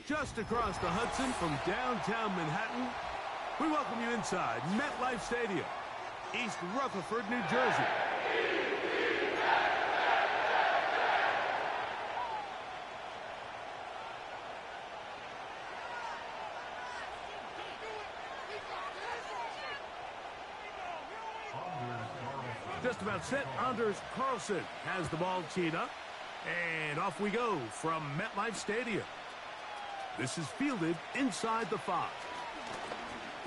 Just across the Hudson from downtown Manhattan, we welcome you inside MetLife Stadium, East Rutherford, New Jersey. Just about set. Anders Carlson has the ball teed up. And off we go from MetLife Stadium. This is fielded inside the 5.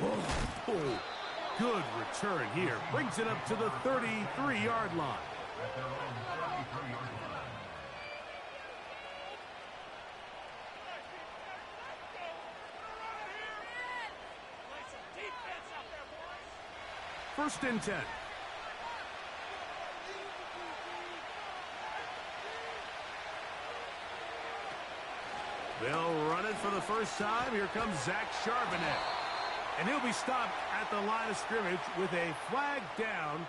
Whoa. Good return here. Brings it up to the 33-yard line. First and 10. They'll run it for the first time. Here comes Zach Charbonnet. And he'll be stopped at the line of scrimmage with a flag down.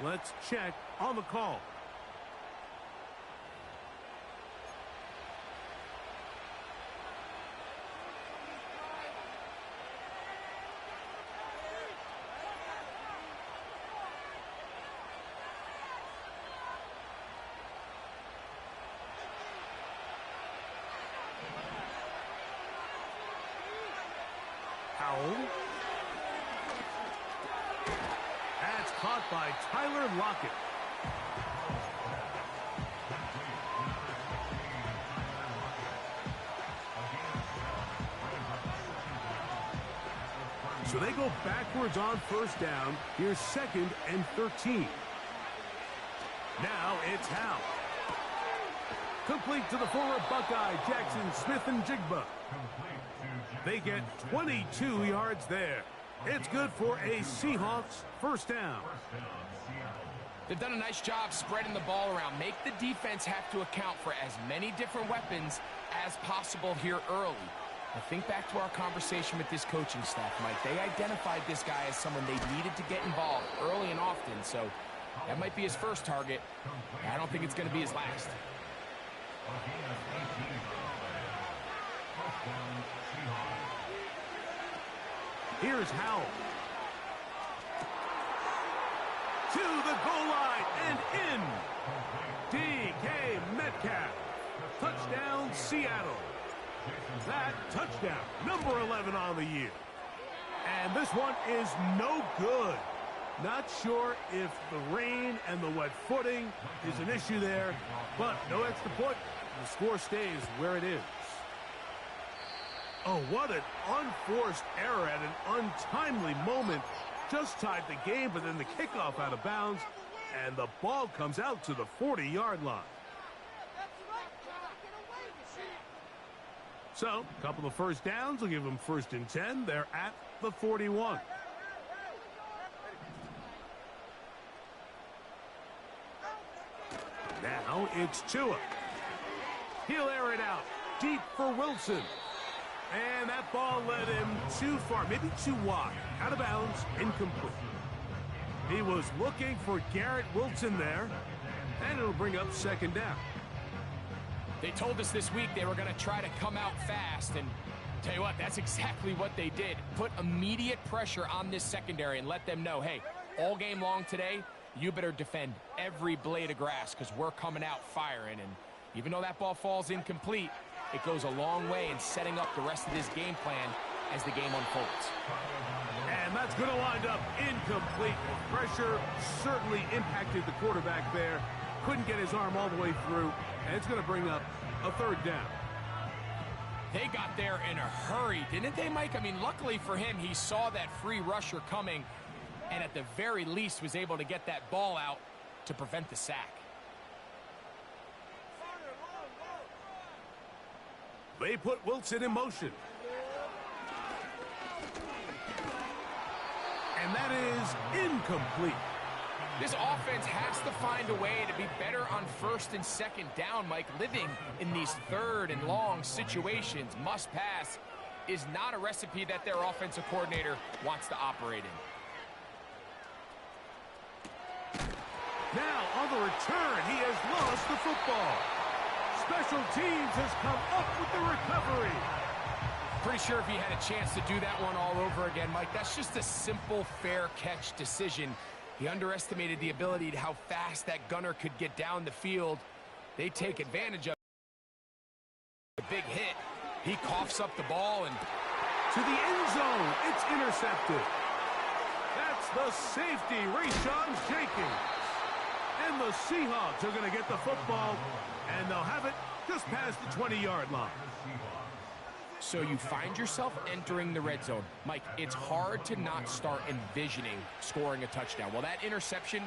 Let's check on the call. That's caught by Tyler Lockett. So they go backwards on first down. Here's 2nd and 13. Now it's Howell. Complete to the former Buckeye, Jackson Smith-Njigba. They get 22 yards there. It's good for a Seahawks first down. They've done a nice job spreading the ball around. Make the defense have to account for as many different weapons as possible here early. Now think back to our conversation with this coaching staff, Mike. They identified this guy as someone they needed to get involved early and often, so that might be his first target. I don't think it's going to be his last. Here's Howell. To the goal line and in. DK Metcalf. Touchdown, Seattle. That touchdown, number 11 on the year. And this one is no good. Not sure if the rain and the wet footing is an issue there, but no extra point. The score stays where it is. Oh, what an unforced error at an untimely moment. Just tied the game, but then the kickoff out of bounds, and the ball comes out to the 40-yard line. So, a couple of first downs will give them 1st and 10. They're at the 41. Now it's Tua. He'll air it out deep for Wilson. And that ball led him too far, maybe too wide. Out of bounds, incomplete. He was looking for Garrett Wilson there, and it'll bring up 2nd down. They told us this week they were going to try to come out fast, and tell you what, that's exactly what they did. Put immediate pressure on this secondary and let them know, hey, all game long today, you better defend every blade of grass because we're coming out firing. And even though that ball falls incomplete, it goes a long way in setting up the rest of this game plan as the game unfolds. And that's going to wind up incomplete. Pressure certainly impacted the quarterback there. Couldn't get his arm all the way through, and it's going to bring up a 3rd down. They got there in a hurry, didn't they, Mike? I mean, luckily for him, he saw that free rusher coming, and at the very least was able to get that ball out to prevent the sack. They put Wilson in motion. And that is incomplete. This offense has to find a way to be better on 1st and 2nd down, Mike. Living in these 3rd and long situations, must pass, is not a recipe that their offensive coordinator wants to operate in. Now on the return, he has lost the football. Special teams has come up with the recovery. Pretty sure if he had a chance to do that one all over again, Mike, that's just a simple, fair catch decision. He underestimated the ability to how fast that gunner could get down the field. They take advantage of a big hit. He coughs up the ball and to the end zone. It's intercepted. That's the safety, Rashawn Jenkins. And the Seahawks are going to get the football, and they'll have it just past the 20-yard line. So you find yourself entering the red zone. Mike, it's hard to not start envisioning scoring a touchdown. Well, that interception,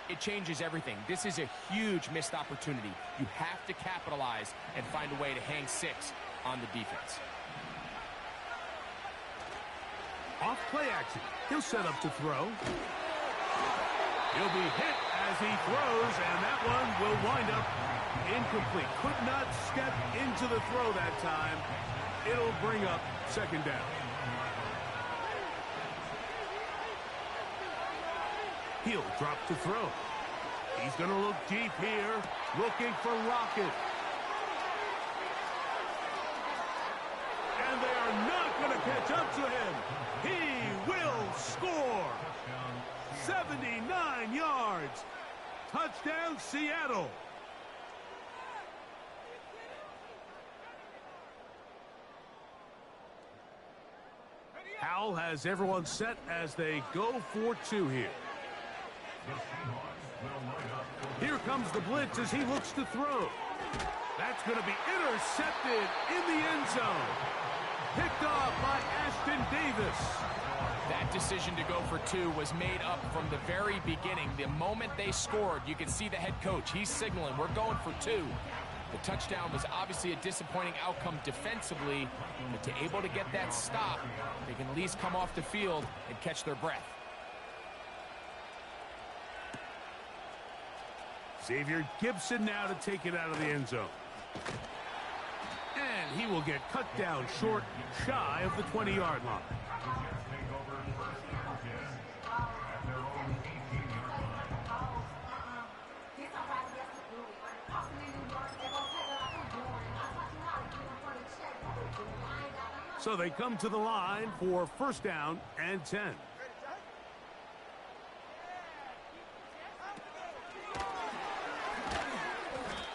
it changes everything. This is a huge missed opportunity. You have to capitalize and find a way to hang 6 on the defense. Off play action. He'll set up to throw. He'll be hit as he throws, and that one will wind up incomplete. Could not step into the throw that time. It'll bring up second down. He'll drop to throw. He's going to look deep here, looking for Rocket. And they are not going to catch up to him. He will score. 79 yards. Touchdown, Seattle. Howell has everyone set as they go for 2 here. Here comes the blitz as he looks to throw. That's going to be intercepted in the end zone. Picked off by Ashton Davis. That decision to go for 2 was made up from the very beginning. The moment they scored, you can see the head coach. He's signaling, we're going for 2. The touchdown was obviously a disappointing outcome defensively, but to able to get that stop, they can at least come off the field and catch their breath. Xavier Gibson now to take it out of the end zone. And he will get cut down short, shy of the 20-yard line. So they come to the line for first down and 10.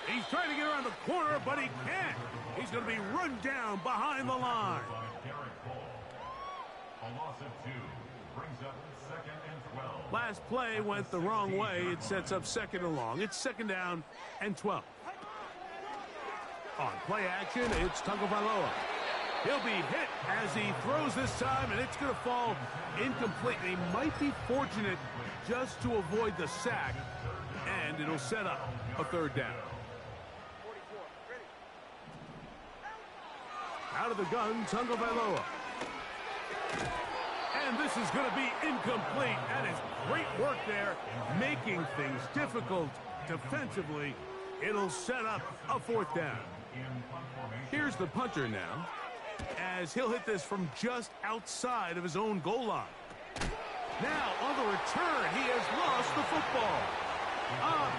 He's trying to get around the corner, but he can't. He's going to be run down behind the line. Last play went the wrong way. It sets up second and long. It's second down and 12. On play action, it's Tagovailoa. He'll be hit as he throws this time, and it's going to fall incomplete. He might be fortunate just to avoid the sack, and it'll set up a third down. Out of the gun, Tagovailoa. And this is going to be incomplete. That is great work there, making things difficult defensively. It'll set up a fourth down. Here's the punter now, as he'll hit this from just outside of his own goal line. Now, on the return, he has lost the football.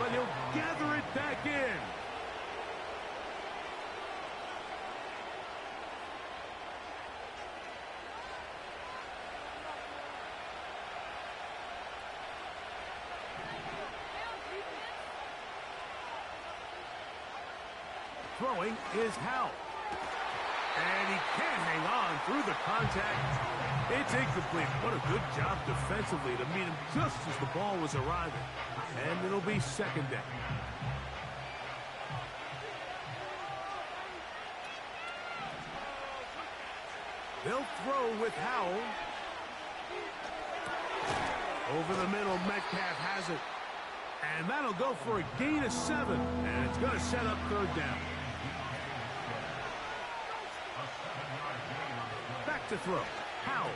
But he'll gather it back in. Throwing is Howell. And he can't hang on through the contact. It's incomplete. What a good job defensively to meet him just as the ball was arriving. And it'll be second down. They'll throw with Howell. Over the middle, Metcalf has it. And that'll go for a gain of 7. And it's going to set up third down. Back to throw. Howell.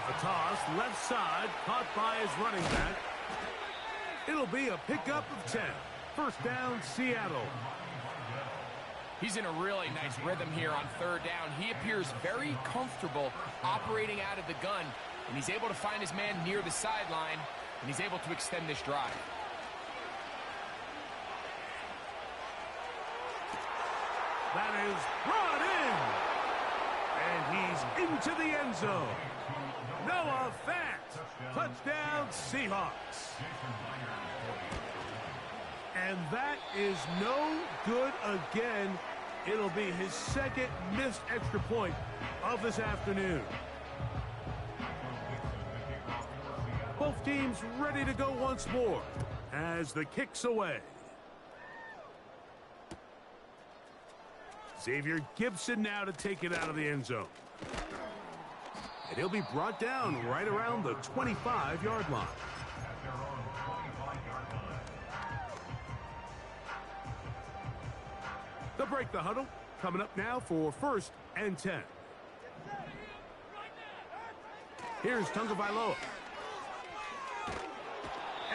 A toss, left side, caught by his running back. It'll be a pickup of 10. First down, Seattle. He's in a really nice rhythm here on third down. He appears very comfortable operating out of the gun, and he's able to find his man near the sideline, and he's able to extend this drive. That is brought in. And he's into the end zone. Noah Fant, touchdown Seahawks. And that is no good again. It'll be his second missed extra point of this afternoon. Both teams ready to go once more as the kick's away. Xavier Gibson now to take it out of the end zone. And he'll be brought down right around the 25-yard line. They'll break the huddle. Coming up now for 1st and 10. Here's Tagovailoa.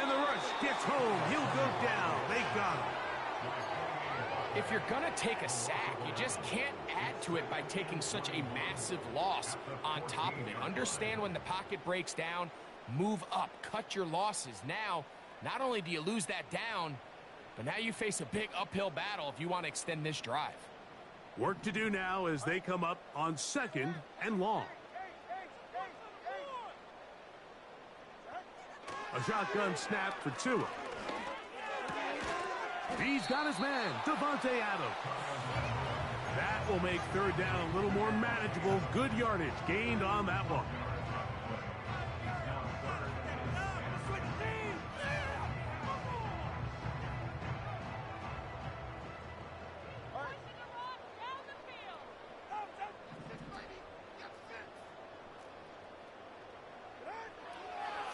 And the rush gets home. He'll go down. They got him. If you're going to take a sack, you just can't add to it by taking such a massive loss on top of it. Understand when the pocket breaks down, move up, cut your losses. Now, not only do you lose that down, but now you face a big uphill battle if you want to extend this drive. Work to do now as they come up on 2nd and long. A shotgun snap for Tua. He's got his man, Devontae Adams. That will make 3rd down a little more manageable. Good yardage gained on that one.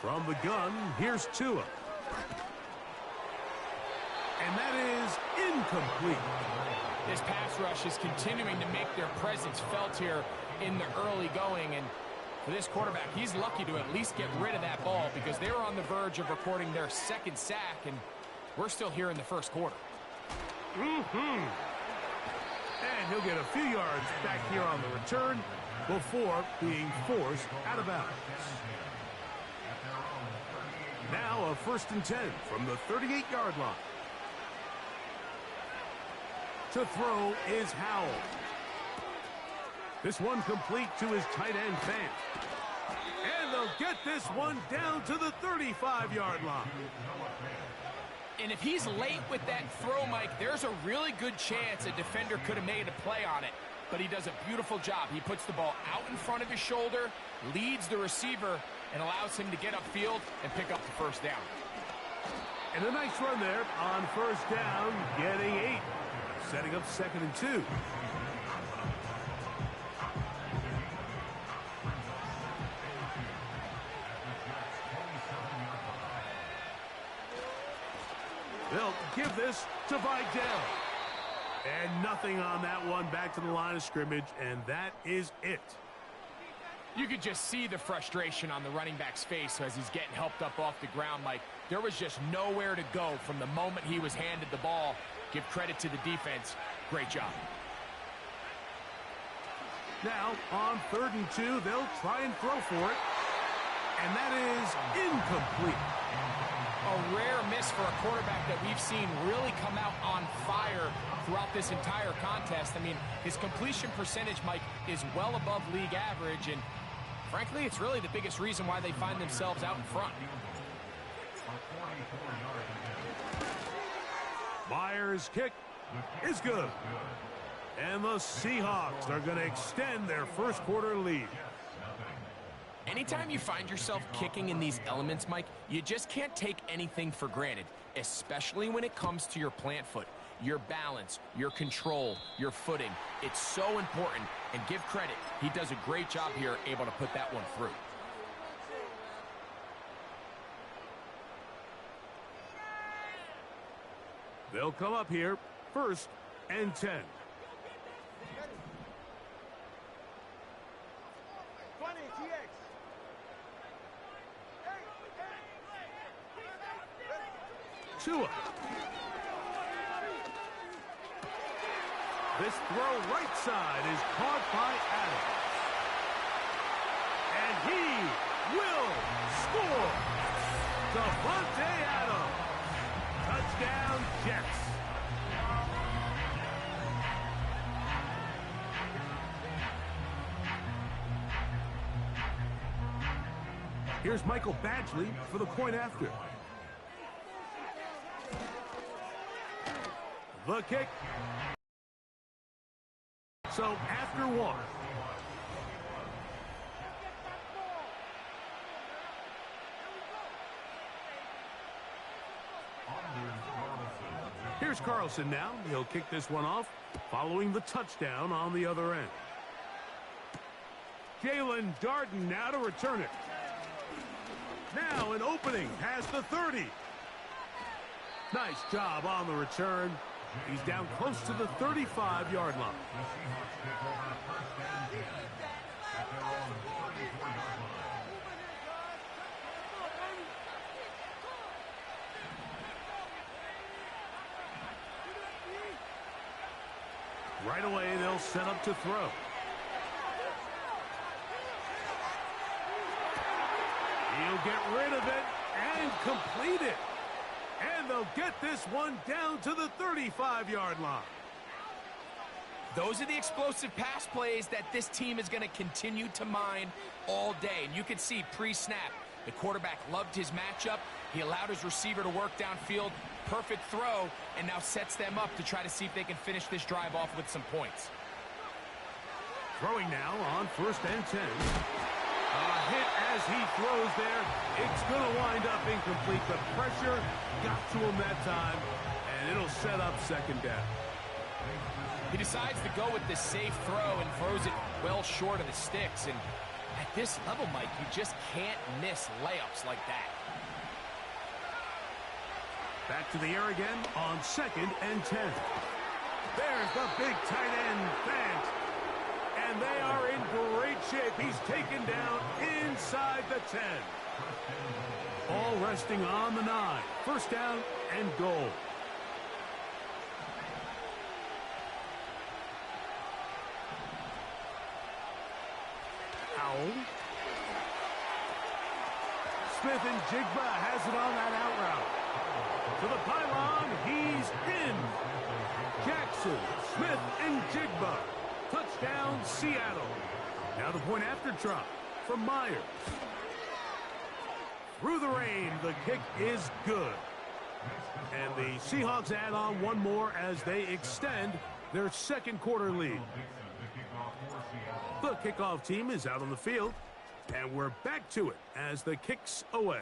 From the gun, here's Tua. And that is incomplete. This pass rush is continuing to make their presence felt here in the early going. And for this quarterback, he's lucky to at least get rid of that ball because they were on the verge of recording their 2nd sack, and we're still here in the 1st quarter. And he'll get a few yards back here on the return before being forced out of bounds. Now a 1st and 10 from the 38-yard line. To throw is Howell. This one complete to his tight end, Fant. And they'll get this one down to the 35-yard line. And if he's late with that throw, Mike, there's a really good chance a defender could have made a play on it. But he does a beautiful job. He puts the ball out in front of his shoulder, leads the receiver, and allows him to get upfield and pick up the 1st down. And a nice run there on 1st down, getting 8. Setting up 2nd and 2. They'll give this to Vidal. And nothing on that one. Back to the line of scrimmage, and that is it. You could just see the frustration on the running back's face as he's getting helped up off the ground. Like, there was just nowhere to go from the moment he was handed the ball. Give credit to the defense. Great job. Now, on 3rd and 2, they'll try and throw for it. And that is incomplete. A rare miss for a quarterback that we've seen really come out on fire throughout this entire contest. I mean, his completion percentage, Mike, is well above league average. And frankly, it's really the biggest reason why they find themselves out in front. Myers' kick is good. And the Seahawks are going to extend their 1st quarter lead. Anytime you find yourself kicking in these elements, Mike, you just can't take anything for granted, especially when it comes to your plant foot. Your balance, your control, your footing. It's so important, and give credit. He does a great job here able to put that one through. They'll come up here, 1st and 10. Tua. This throw right side is caught by Adams. And he will score. Devontae Adams. Touchdown, Jets. Here's Michael Badgley for the point after. The kick. So after one. Here's Carlson now. He'll kick this one off, following the touchdown on the other end. Jalen Darden now to return it. Now an opening past the 30. Nice job on the return. He's down close to the 35-yard line. Right away, they'll set up to throw. He'll get rid of it and complete it. And they'll get this one down to the 35-yard line. Those are the explosive pass plays that this team is going to continue to mine all day. And you can see pre-snap, the quarterback loved his matchup. He allowed his receiver to work downfield. Perfect throw, and now sets them up to try to see if they can finish this drive off with some points. Throwing now on 1st and 10. A hit as he throws there. It's going to wind up incomplete. The pressure got to him that time, and it'll set up 2nd down. He decides to go with the safe throw and throws it well short of the sticks. And at this level, Mike, you just can't miss layups like that. Back to the air again on 2nd and 10. There's the big tight end, Fant. And they are in great shape. He's taken down inside the 10. All resting on the 9. 1st down and goal. Howell. Smith and Jigba has it on that out route. To the pylon, he's in. Jackson, Smith, and Jigba. Touchdown, Seattle. Now the point after try from Myers. Through the rain, the kick is good. And the Seahawks add on one more as they extend their 2nd quarter lead. The kickoff team is out on the field, and we're back to it as the kick's away.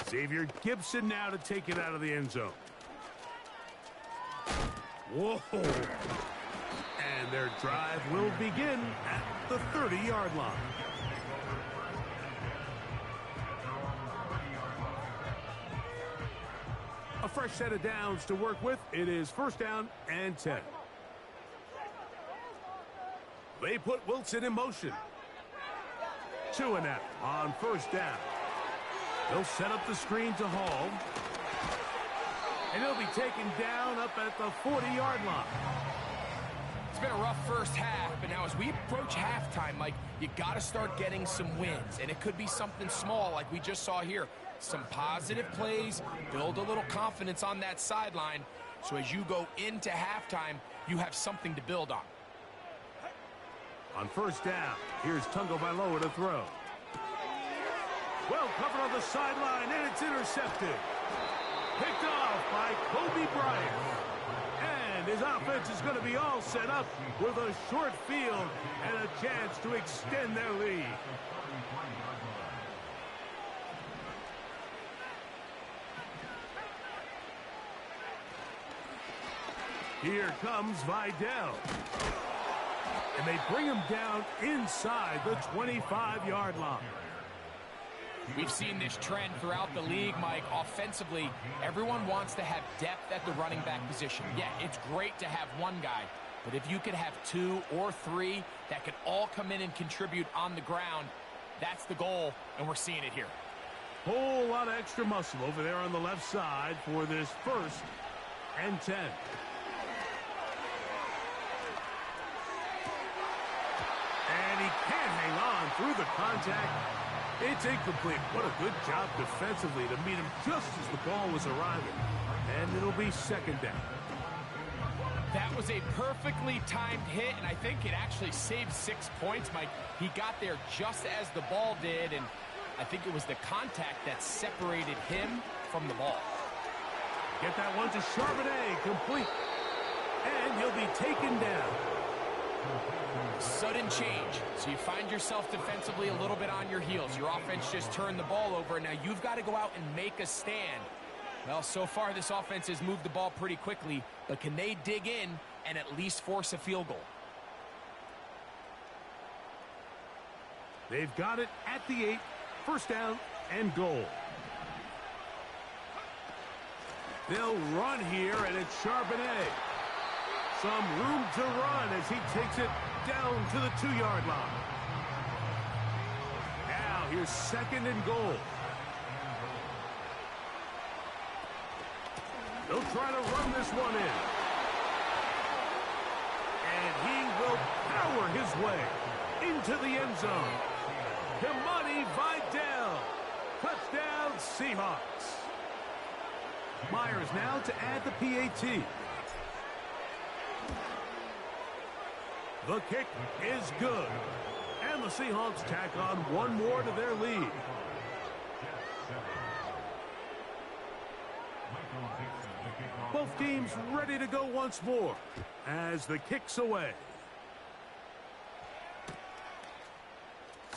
Xavier Gibson now to take it out of the end zone. Whoa. And their drive will begin at the 30-yard line. A fresh set of downs to work with. It is 1st down and 10. They put Wilson in motion. 2-and-out on 1st down. They'll set up the screen to Hall. And he'll be taken down up at the 40-yard line. It's been a rough first half, but now as we approach halftime, Mike, you got to start getting some wins. And it could be something small like we just saw here. Some positive plays, build a little confidence on that sideline. So as you go into halftime, you have something to build on. On 1st down, here's Tagovailoa to throw. Well covered on the sideline, and it's intercepted. Picked off by Kobe Bryant. And his offense is going to be all set up with a short field and a chance to extend their lead. Here comes Vidal. And they bring him down inside the 25-yard line. We've seen this trend throughout the league, Mike. Offensively, everyone wants to have depth at the running back position. Yeah, it's great to have one guy, but if you could have 2 or 3 that could all come in and contribute on the ground, that's the goal, and we're seeing it here. Whole lot of extra muscle over there on the left side for this 1st and 10. And he can't hang on through the contact. It's incomplete. What a good job defensively to meet him just as the ball was arriving. And it'll be 2nd down. That was a perfectly timed hit, and I think it actually saved 6 points, Mike. He got there just as the ball did, and I think it was the contact that separated him from the ball. Get that one to Charbonnet, complete. And he'll be taken down. Sudden change. So you find yourself defensively a little bit on your heels. Your offense just turned the ball over. Now you've got to go out and make a stand. Well, so far this offense has moved the ball pretty quickly, but can they dig in and at least force a field goal? They've got it at the 8. First down and goal. They'll run here, and it's Charbonnet. Some room to run as he takes it down to the 2-yard line. Now here's second and goal. They'll try to run this one in. And he will power his way into the end zone. Kimani Vidal. Touchdown, Seahawks. Myers now to add the PAT. The kick is good. And the Seahawks tack on one more to their lead. Both teams ready to go once more as the kick's away.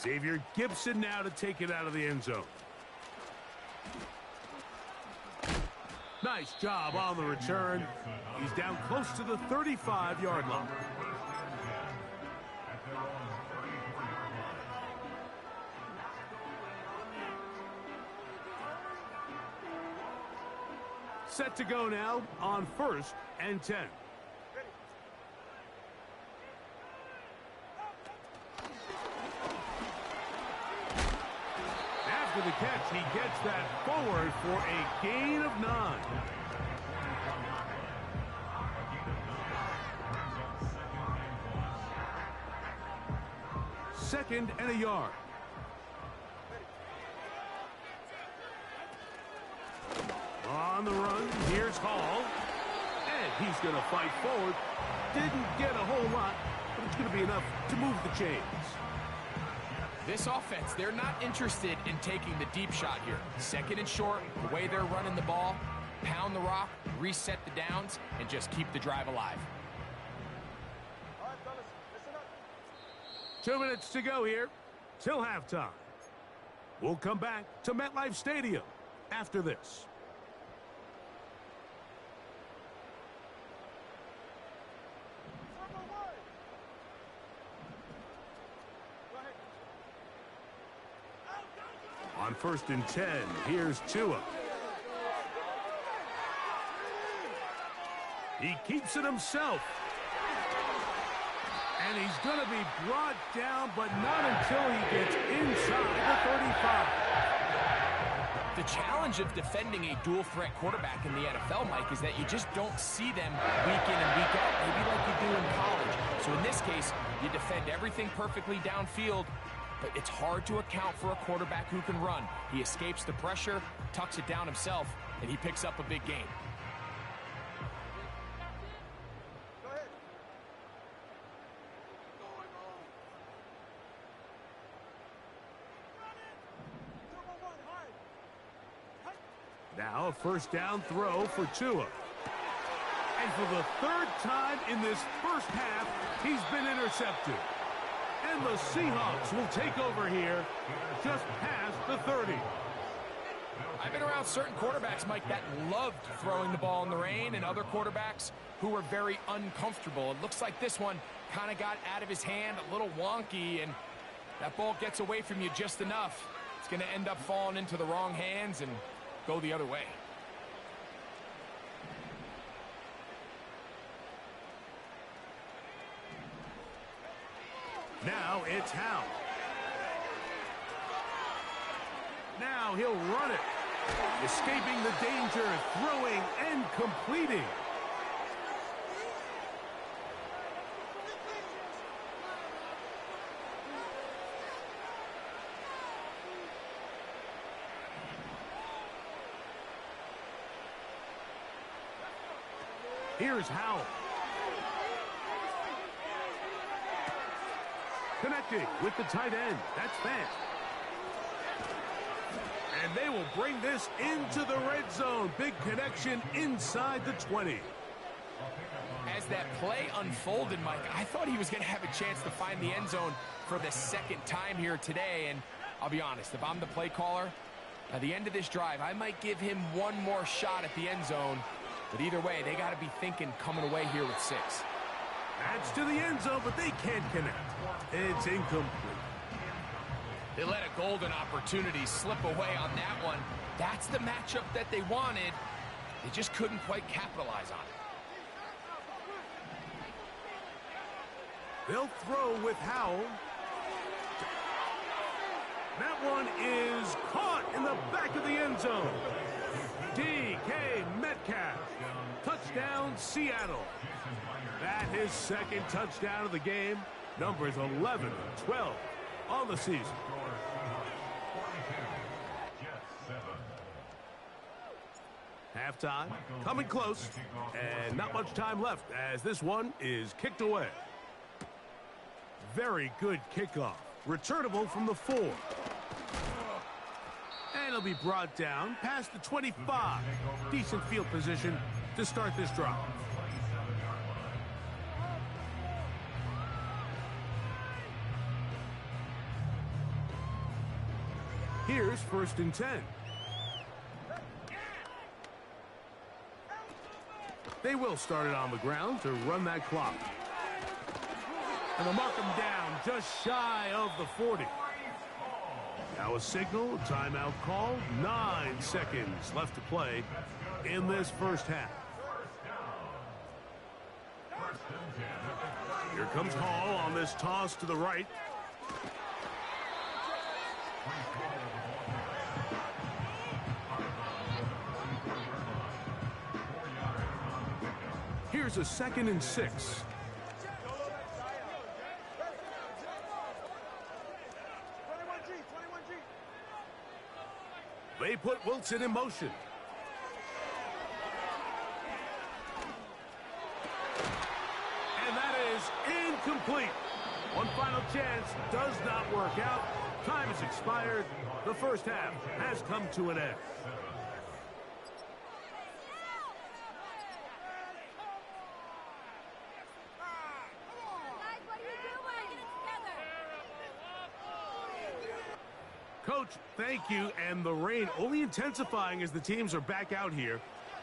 Xavier Gibson now to take it out of the end zone. Nice job on the return. He's down close to the 35-yard line. Set to go now on 1st and 10. After the catch, he gets that forward for a gain of 9. Second and a yard. On the run, here's Hall. And he's going to fight forward. Didn't get a whole lot, but it's going to be enough to move the chains. This offense, they're not interested in taking the deep shot here. Second and short, the way they're running the ball, pound the rock, reset the downs, and just keep the drive alive. All right, fellas, listen up. 2 minutes to go here till halftime. We'll come back to MetLife Stadium after this. On 1st and 10, here's Tua. He keeps it himself. And he's going to be brought down, but not until he gets inside the 35. The challenge of defending a dual-threat quarterback in the NFL, Mike, is that you just don't see them week in and week out, maybe like you do in college. So in this case, you defend everything perfectly downfield, but it's hard to account for a quarterback who can run. He escapes the pressure, tucks it down himself, and he picks up a big gain. Go ahead. Now a first down throw for Tua. And for the 3rd time in this first half, he's been intercepted. And the Seahawks will take over here just past the 30. I've been around certain quarterbacks, Mike, that loved throwing the ball in the rain, and other quarterbacks who were very uncomfortable. It looks like this one kind of got out of his hand, a little wonky, and that ball gets away from you just enough. It's going to end up falling into the wrong hands and go the other way. Now it's Howe. Now he'll run it. Escaping the danger, throwing and completing. Here's Howe. Connecting with the tight end. That's fast. And they will bring this into the red zone. Big connection inside the 20. As that play unfolded, Mike, I thought he was going to have a chance to find the end zone for the second time here today. And I'll be honest, if I'm the play caller, at the end of this drive, I might give him one more shot at the end zone. But either way, they got to be thinking coming away here with 6. That's to the end zone, but they can't connect. It's incomplete. They let a golden opportunity slip away on that one. That's the matchup that they wanted. They just couldn't quite capitalize on it. They'll throw with Howell. That one is caught in the back of the end zone. D.K. Metcalf. Touchdown, Seattle. That his second touchdown of the game. Numbers 11 and 12 on the season. Halftime, coming close, and not much time left as this one is kicked away. Very good kickoff. Returnable from the 4. And it'll be brought down past the 25. Decent field position to start this drive. Here's 1st and 10. They will start it on the ground to run that clock. And they'll mark him down just shy of the 40. Now a signal, timeout call. 9 seconds left to play in this first half. Here comes Hall on this toss to the right. Here's a 2nd and 6. They put Wilson in motion. And that is incomplete. One final chance does not work out. Time has expired. The first half has come to an end. Coach, thank you, and the rain only intensifying as the teams are back out here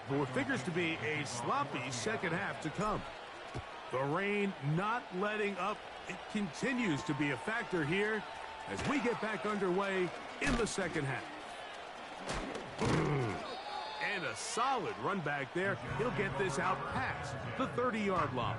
for what figures to be a sloppy second half to come. The rain not letting up. It continues to be a factor here as we get back underway in the second half. And a solid run back there. He'll get this out past the 30-yard line.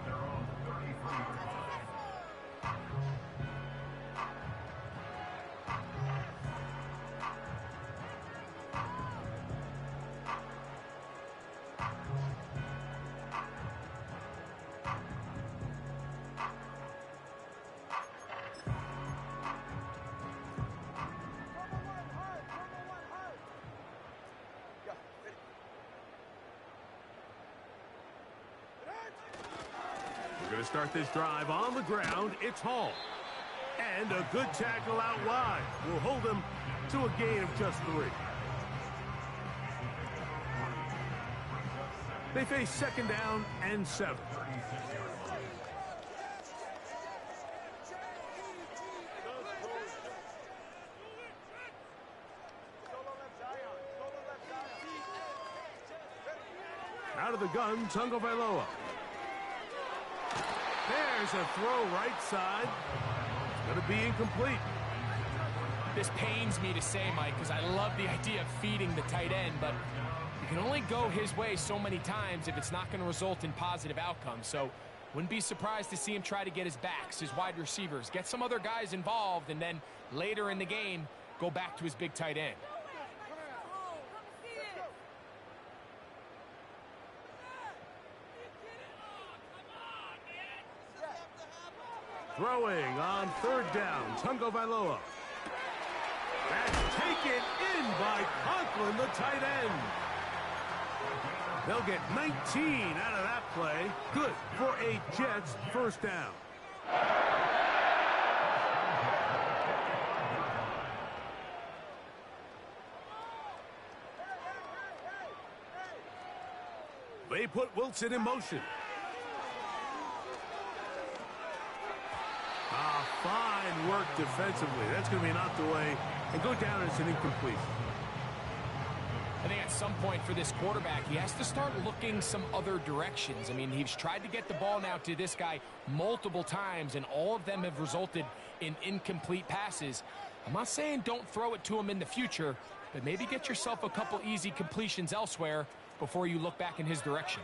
We're going to start this drive on the ground. It's Hall. And a good tackle out wide will hold him to a gain of just 3. They face 2nd down and 7. Out of the gun, Tagovailoa. There's a throw right side. It's going to be incomplete. This pains me to say, Mike, because I love the idea of feeding the tight end, but you can only go his way so many times if it's not going to result in positive outcomes. So wouldn't be surprised to see him try to get his backs, his wide receivers, get some other guys involved, and then later in the game, go back to his big tight end. Throwing on 3rd down, Tagovailoa. That's taken in by Conklin, the tight end. They'll get 19 out of that play. Good for a Jets first down. They put Wilson in motion. Fine work defensively. That's going to be knocked away and go down as an incompletion. I think at some point for this quarterback, he has to start looking some other directions. I mean, he's tried to get the ball now to this guy multiple times, and all of them have resulted in incomplete passes. I'm not saying don't throw it to him in the future, but maybe get yourself a couple easy completions elsewhere before you look back in his direction.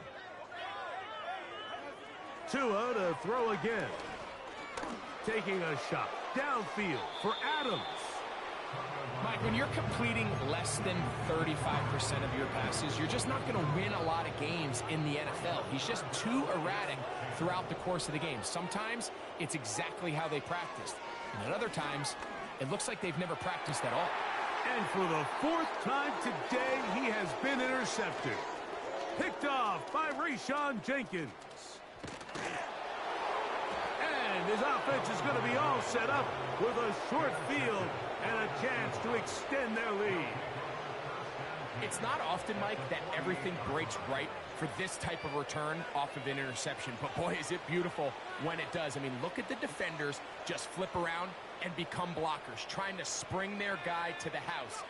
Tua to throw again. Taking a shot downfield for Adams. Mike, when you're completing less than 35% of your passes, you're just not going to win a lot of games in the NFL. He's just too erratic throughout the course of the game. Sometimes it's exactly how they practiced. And at other times, it looks like they've never practiced at all. And for the fourth time today, he has been intercepted. Picked off by Rayshon Jenkins. And his offense is going to be all set up with a short field and a chance to extend their lead. It's not often, Mike, that everything breaks right for this type of return off of an interception. But boy, is it beautiful when it does. I mean, look at the defenders just flip around and become blockers, trying to spring their guy to the house.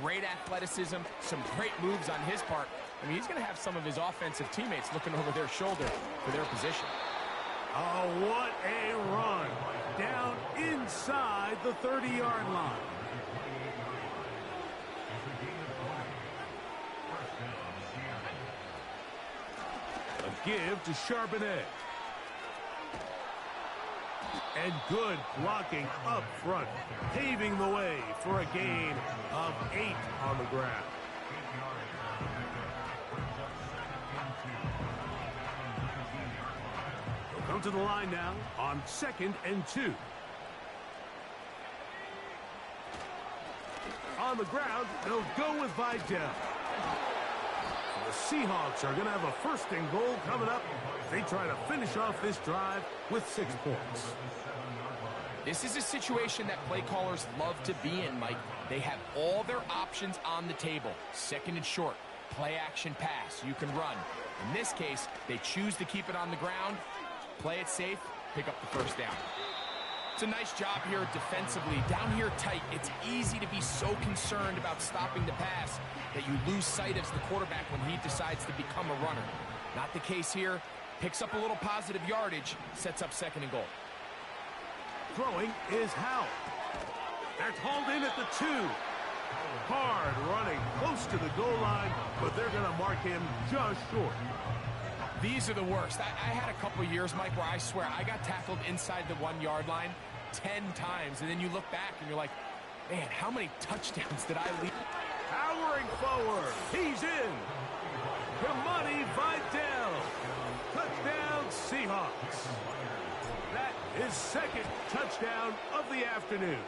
Great athleticism, some great moves on his part. I mean, he's going to have some of his offensive teammates looking over their shoulder for their position. Oh, what a run. Down inside the 30-yard line. A give to Charbonnet. And good blocking up front, paving the way for a gain of 8 on the ground. They'll come to the line now on 2nd and 2. On the ground, they'll go with Vidal. The Seahawks are going to have a 1st and goal coming up. They try to finish off this drive with 6 points. This is a situation that play callers love to be in, Mike. They have all their options on the table. 2nd and short, play action pass, you can run. In this case, they choose to keep it on the ground, play it safe, pick up the 1st down. It's a nice job here defensively. Down here tight, it's easy to be so concerned about stopping the pass that you lose sight of the quarterback when he decides to become a runner. Not the case here. Picks up a little positive yardage, sets up 2nd and goal. Throwing is Howell. That's hauled in at the 2. Hard running close to the goal line, but they're going to mark him just short. These are the worst. I had a couple years, Mike, where I swear I got tackled inside the 1-yard line 10 times, and then you look back and you're like, man, how many touchdowns did I leave? Powering forward. He's in. Kamani Vidal. Touchdown, Seahawks. That is 2nd touchdown of the afternoon.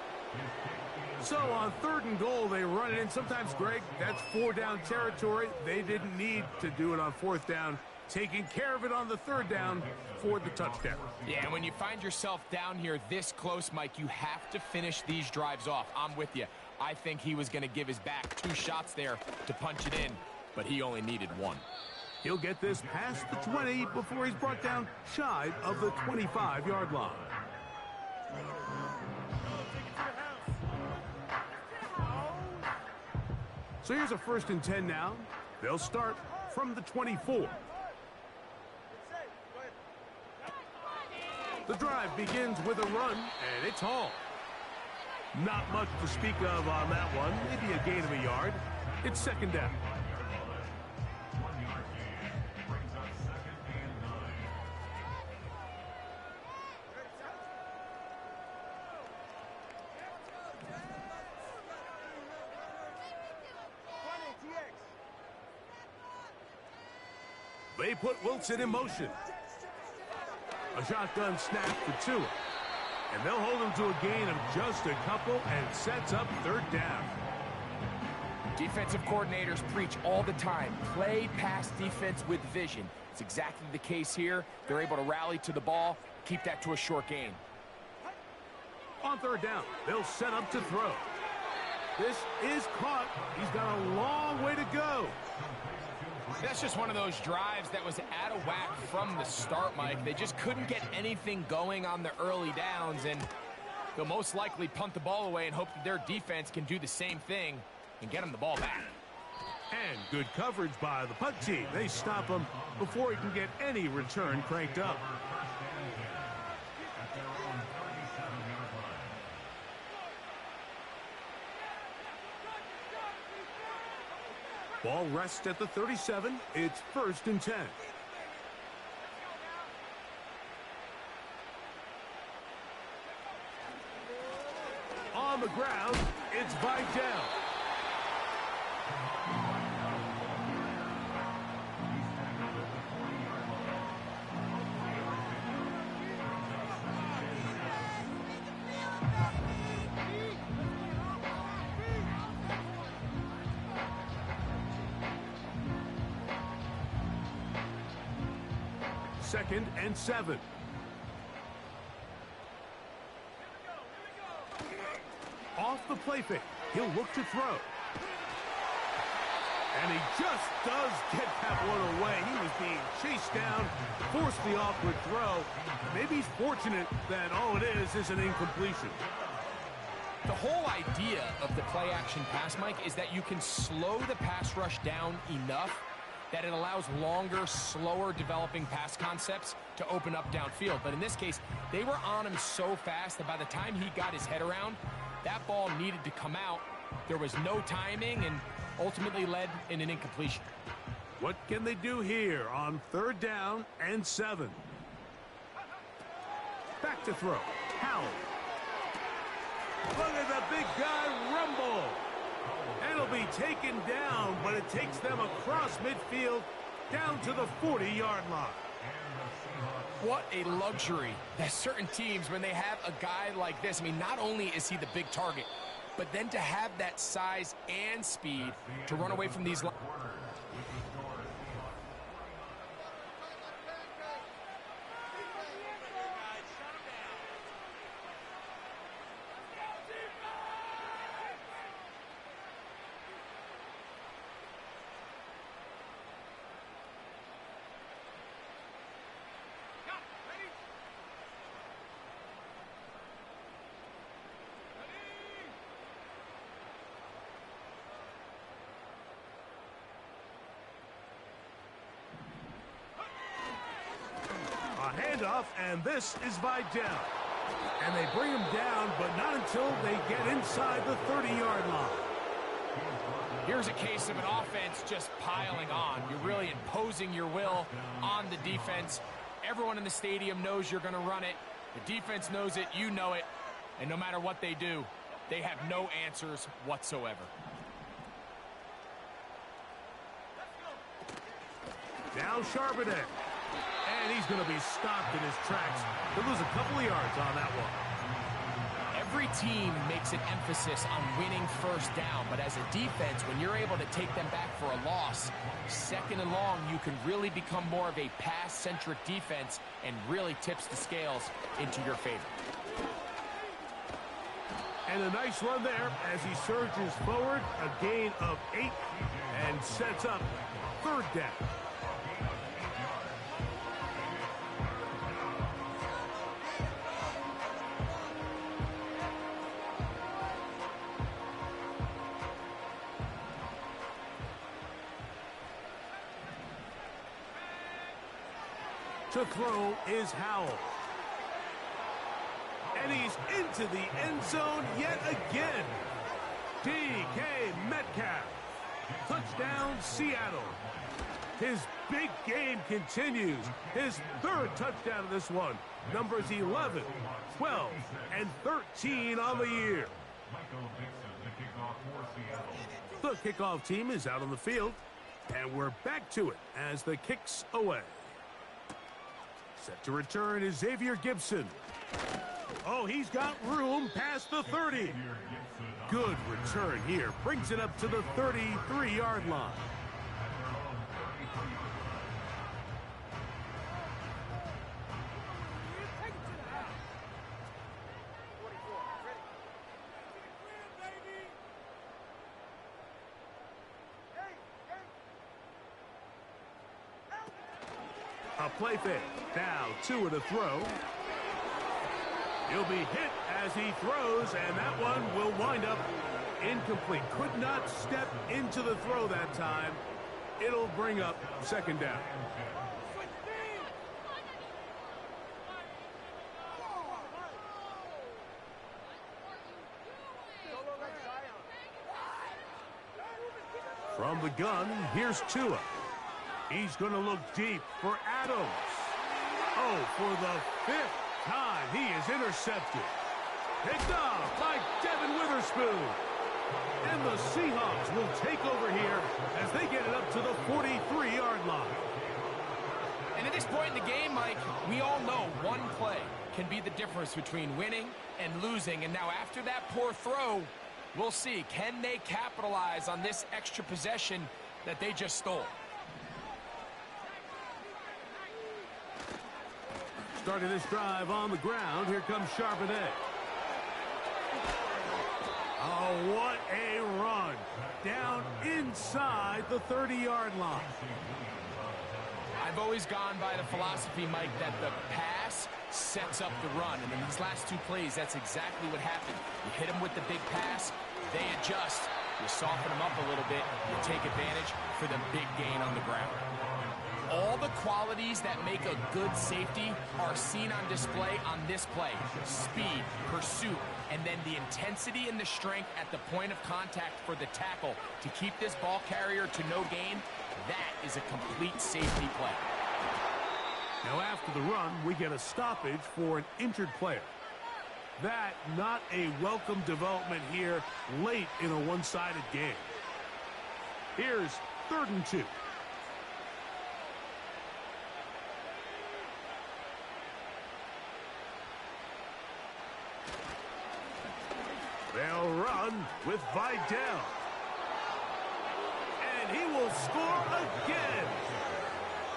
So on 3rd and goal, they run it in. Sometimes, Greg, that's 4-down territory. They didn't need to do it on 4th down. Taking care of it on the 3rd down for the touchdown. Yeah, and when you find yourself down here this close, Mike, you have to finish these drives off. I'm with you. I think he was going to give his back 2 shots there to punch it in, but he only needed 1. He'll get this past the 20 before he's brought down shy of the 25-yard line. So here's a 1st and 10 now. They'll start from the 24. The drive begins with a run, and it's hauled. Not much to speak of on that one. Maybe a gain of a yard. It's 2nd down. They put Wilson in motion. A shotgun snap for Tua. And they'll hold him to a gain of just a couple, and it sets up 3rd down. Defensive coordinators preach all the time, play pass defense with vision. It's exactly the case here. They're able to rally to the ball, keep that to a short gain. On 3rd down, they'll set up to throw. This is caught. He's got a long way to go. That's just one of those drives that was out of whack from the start, Mike. They just couldn't get anything going on the early downs, and they'll most likely punt the ball away and hope that their defense can do the same thing and get them the ball back. And good coverage by the punt team. They stop him before he can get any return cranked up. Ball rests at the 37. It's 1st and 10. On the ground, it's Vidal. Second and 7. Off the play fake. He'll look to throw. And he just does get that one away. He was being chased down, forced the awkward throw. Maybe he's fortunate that all it is an incompletion. The whole idea of the play-action pass, Mike, is that you can slow the pass rush down enough that it allows longer, slower developing pass concepts to open up downfield. But in this case, they were on him so fast that by the time he got his head around, that ball needed to come out. There was no timing and ultimately led in an incompletion. What can they do here on 3rd down and 7? Back to throw. Howell. Look at the big guy rumble. It'll be taken down, but it takes them across midfield down to the 40-yard line. What a luxury that certain teams, when they have a guy like this, I mean, not only is he the big target, but then to have that size and speed to run away from these. Handoff, and this is Vidal. And they bring him down, but not until they get inside the 30-yard line. Here's a case of an offense just piling on. You're really imposing your will on the defense. Everyone in the stadium knows you're going to run it. The defense knows it, you know it. And no matter what they do, they have no answers whatsoever. Now Charbonnet. And he's going to be stopped in his tracks. He'll lose a couple of yards on that one. Every team makes an emphasis on winning 1st down, but as a defense, when you're able to take them back for a loss, 2nd and long, you can really become more of a pass-centric defense and really tips the scales into your favor. And a nice run there as he surges forward, a gain of 8, and sets up 3rd down. To throw is Howell. And he's into the end zone yet again. DK Metcalf. Touchdown, Seattle. His big game continues. His 3rd touchdown of this one. Numbers 11, 12, and 13 on the year. The kickoff team is out on the field. And we're back to it as the kick's away. Set to return is Xavier Gibson. Oh, he's got room past the 30. Good return here. Brings it up to the 33-yard line. A play fake. Now two of the throw. He'll be hit as he throws, and that one will wind up incomplete. Could not step into the throw that time. It'll bring up second down. From the gun, here's Tua. He's going to look deep for Adams. Oh, for the fifth time, he is intercepted. Picked off by Devin Witherspoon. And the Seahawks will take over here as they get it up to the 43-yard line. And at this point in the game, Mike, we all know one play can be the difference between winning and losing. And now after that poor throw, we'll see, can they capitalize on this extra possession that they just stole? Starting this drive on the ground, here comes Charbonnet. Oh, what a run. Down inside the 30-yard line. I've always gone by the philosophy, Mike, that the pass sets up the run. And in these last two plays, that's exactly what happened. You hit them with the big pass, they adjust. You soften them up a little bit, you take advantage for the big gain on the ground. All the qualities that make a good safety are seen on display on this play. Speed, pursuit, and then the intensity and the strength at the point of contact for the tackle to keep this ball carrier to no gain. That is a complete safety play. Now after the run, we get a stoppage for an injured player. That not a welcome development here late in a one-sided game. Here's 3rd and 2. They'll run with Vidal. And he will score again.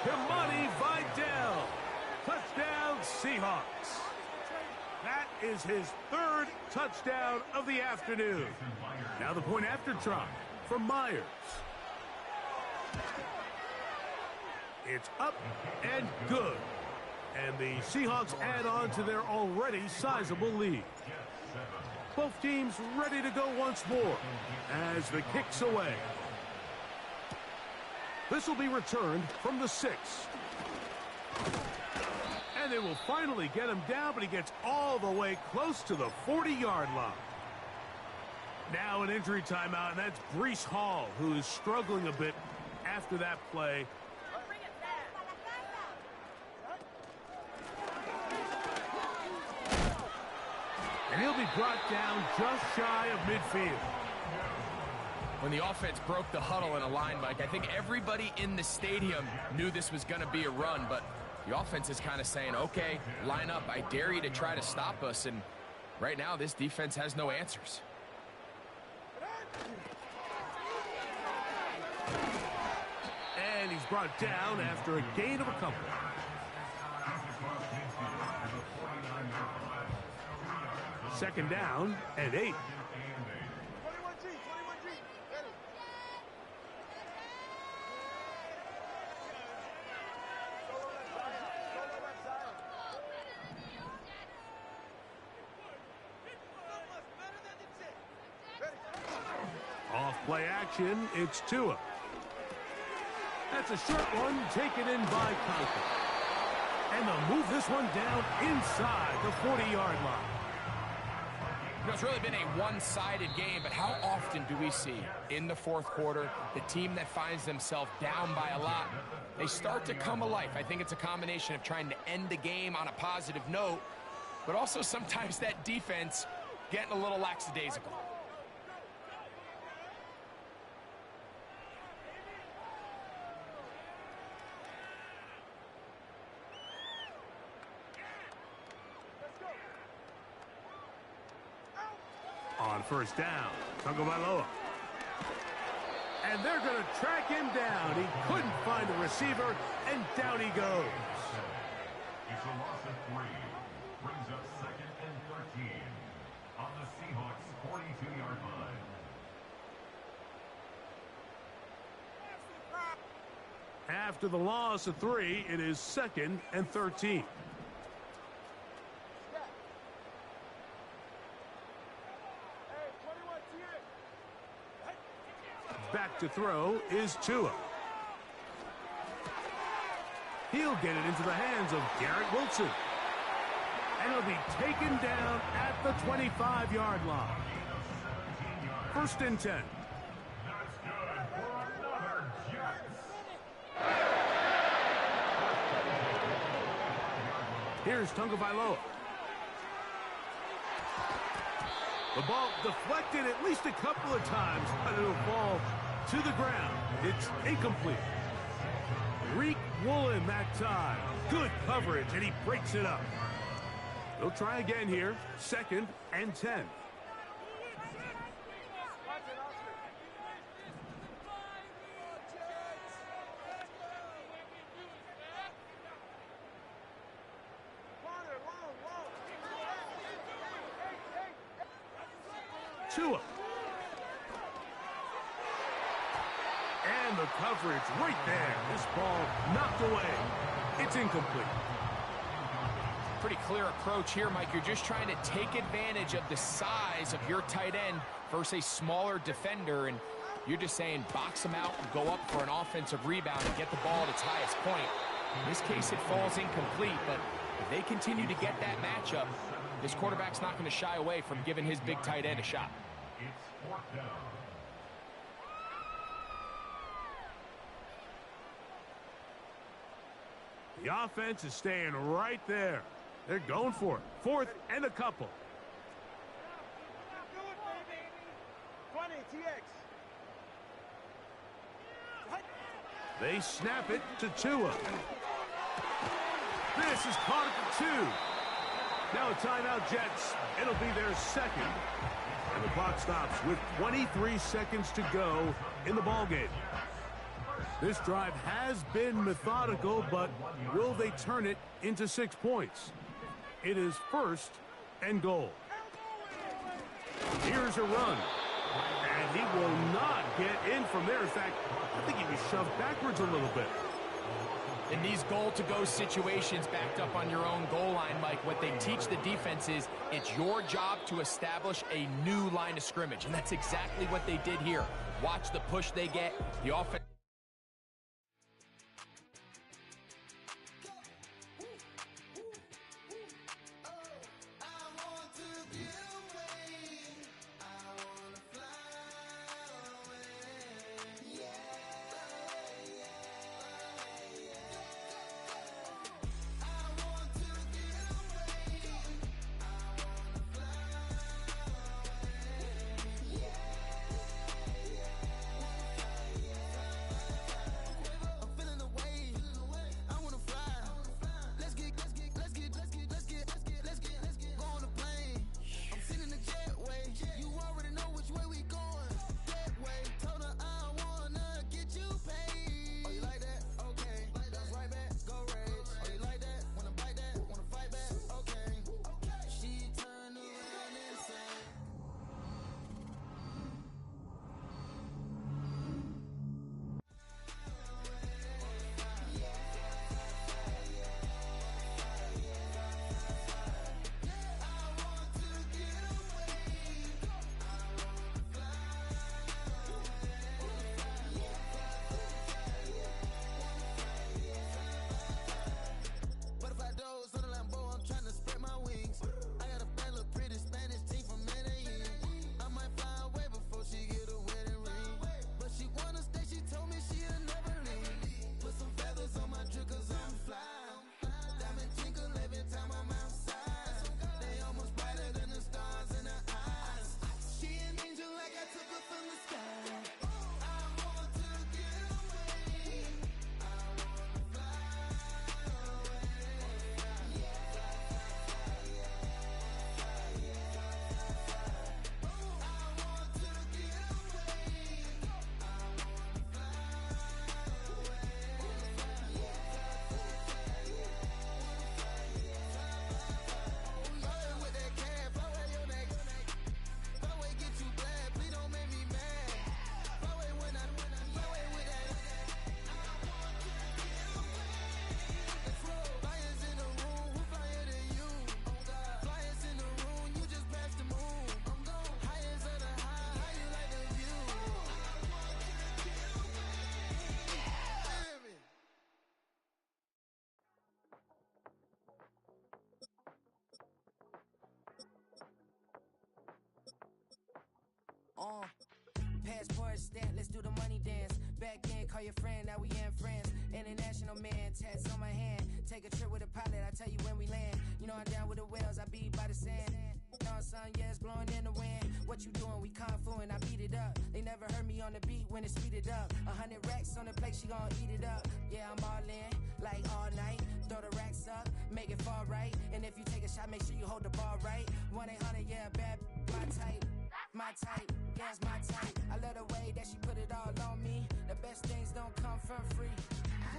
Kimani Vidal. Touchdown, Seahawks. That is his 3rd touchdown of the afternoon. Now the point after try from Myers. It's up and good. And the Seahawks add on to their already sizable lead. Both teams ready to go once more as the kick's away. This will be returned from the 6. And they will finally get him down, but he gets all the way close to the 40-yard line. Now an injury timeout, and that's Breece Hall, who is struggling a bit after that play. And he'll be brought down just shy of midfield. When the offense broke the huddle in a line, Mike, I think everybody in the stadium knew this was going to be a run, but the offense is kind of saying, okay, line up. I dare you to try to stop us. And right now, this defense has no answers. And he's brought down after a gain of a couple. Second down and 8. 21G, 21G. Get it. Off play action, it's Tua. That's a short one taken in by Conklin. And they'll move this one down inside the 40-yard line. You know, it's really been a one-sided game, but how often do we see in the fourth quarter the team that finds themselves down by a lot, they start to come alive? I think it's a combination of trying to end the game on a positive note, but also sometimes that defense getting a little lackadaisical. On first down, Tagovailoa. And they're going to track him down. He couldn't find the receiver, and down he goes. It's a loss of 3. Brings up 2nd and 13 on the Seahawks' 42-yard line. 2 After the loss of 3, it is 2nd and 13. Back to throw is Tua. He'll get it into the hands of Garrett Wilson. And he'll be taken down at the 25-yard line. 1st and 10. That's good for another Jets. Here's Tagovailoa. The ball deflected at least a couple of times, but it'll fall to the ground. It's incomplete. Reek Woolen that time. Good coverage, and he breaks it up. They'll try again here. 2nd and 10. Tua. And the coverage right there. This ball knocked away. It's incomplete. Pretty clear approach here, Mike. You're just trying to take advantage of the size of your tight end versus a smaller defender, and you're just saying box him out and go up for an offensive rebound and get the ball at its highest point. In this case, it falls incomplete, but if they continue to get that matchup, this quarterback's not going to shy away from giving his big tight end a shot. It's 4th down. The offense is staying right there. They're going for it. 4th and a couple. 20, TX. They snap it to Tua. This is caught at the 2. Now a timeout, Jets. It'll be their 2nd. And the clock stops with 23 seconds to go in the ballgame. This drive has been methodical, but will they turn it into 6 points? It is 1st and goal. Here's a run. And he will not get in from there. In fact, I think he was shoved backwards a little bit. In these goal-to-go situations backed up on your own goal line, Mike, what they teach the defense is it's your job to establish a new line of scrimmage, and that's exactly what they did here. Watch the push they get, the offense. First step, let's do the money dance. Back in, call your friend, now we ain't friends. International man, tats on my hand. Take a trip with a pilot, I tell you when we land. You know I'm down with the whales, I be by the sand. On sun, yeah, it's blowing in the wind. What you doing? We kung fu and I beat it up. They never heard me on the beat when it's speeded up. 100 racks on the plate, she gon' eat it up. Yeah, I'm all in, like all night. Throw the racks up, make it fall right. And if you take a shot, make sure you hold the ball right. 1-800, yeah, bad, my type. My type, yeah, it's my type. I love the way that she put it all on me. The best things don't come from free.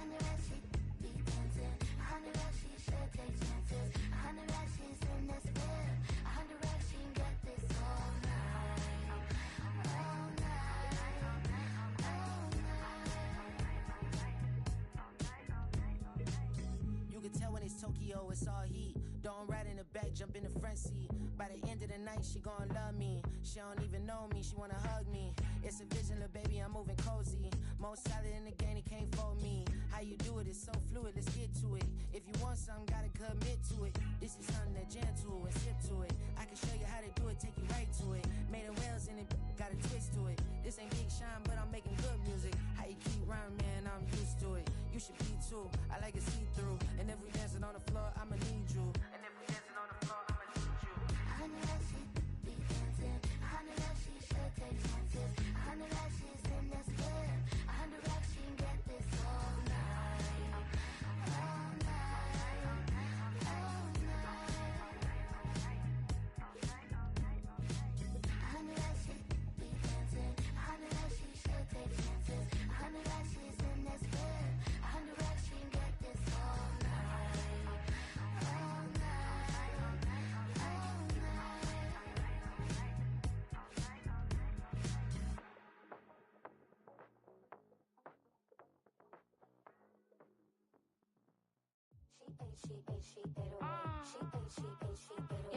100 racks, she be dancing. 100 racks, she should take chances. 100 racks, she's in this bed. 100 racks, she can get this all night. All night. All night. You can tell when it's Tokyo, it's all heat. Don't ride in the back, jump in the front seat. By the end of the night, she gon' love me. She don't even know me, she wanna hug me. It's a vision, little baby, I'm moving cozy. Most solid in the game, he can't fold me. How you do it, it's so fluid, let's get to it. If you want something, gotta commit to it. This is something that jam to and sip to it. I can show you how to do it, take you right to it. Made of whales in it, got a twist to it. This ain't Big Sean, but I'm making good music. How you keep rhyming, man, I'm used to it. You should be too, I like it see-through. And if we dancing on the floor, I'ma need you. And if we dancing on the floor, I'ma need you. 100 racks, she be dancing. 100 racks, she should take chances. 100 racks, she's in this bed. 100 racks, she can get this all night. All night. All night. 100 racks, she be dancing. 100 racks, she should take chances. 100 racks, she's in this bed. 100 racks, she can get this all night. All night. All night. She ate it all. She ate it all.